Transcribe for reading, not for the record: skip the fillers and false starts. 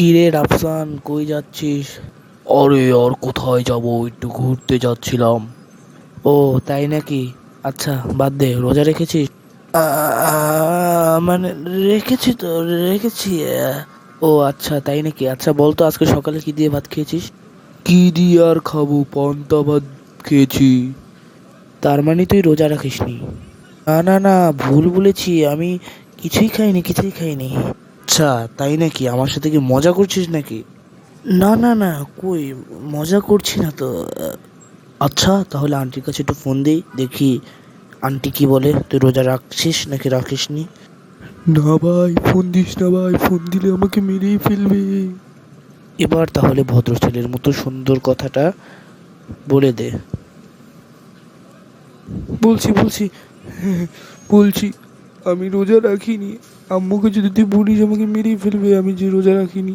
কিরে রাফসান, কই যাচ্ছিস? আরে আর কোথায় যাব, একটু ঘুরতে যাচ্ছিলাম। ও তাই নাকি? আচ্ছা বাদ দে, রোজা রেখেছিস? মানে রেখেছি তো, রেখেছি। ও আচ্ছা তাই নাকি? আচ্ছা বলতো আজকে সকালে কি দিয়ে ভাত খেয়েছিস? কি দিয়ে আর খাবো, পান্তা ভাত খেয়েছি। তার মানে তুই রোজা রাখিসনি? না না না, ভুল বলেছি আমি। কিছুই খাইনি, কিছুই খাইনি। আচ্ছা তাই নাকি? আমার সাথে কি মজা করছিস নাকি? না না না, কই মজা করছি না তো। আচ্ছা তাহলে আন্টির কাছে একটু ফোন দিই, দেখি আন্টি কি বলে। তুই রোজা রাখছিস নাকি রাখিসনি? না ভাই, ফোন দিস না ভাই, ফোন দিলে আমাকে মেরেই ফেলবে। এবার তাহলে ভদ্র ছেলের মতো সুন্দর কথাটা বলে দে। বলছি বলছি, হ্যাঁ, বলছি আমি রোজা রাখিনি। আম্মুকে যদি তুই বলিস আমাকে মেরেই ফেলবে, আমি যে রোজা রাখিনি।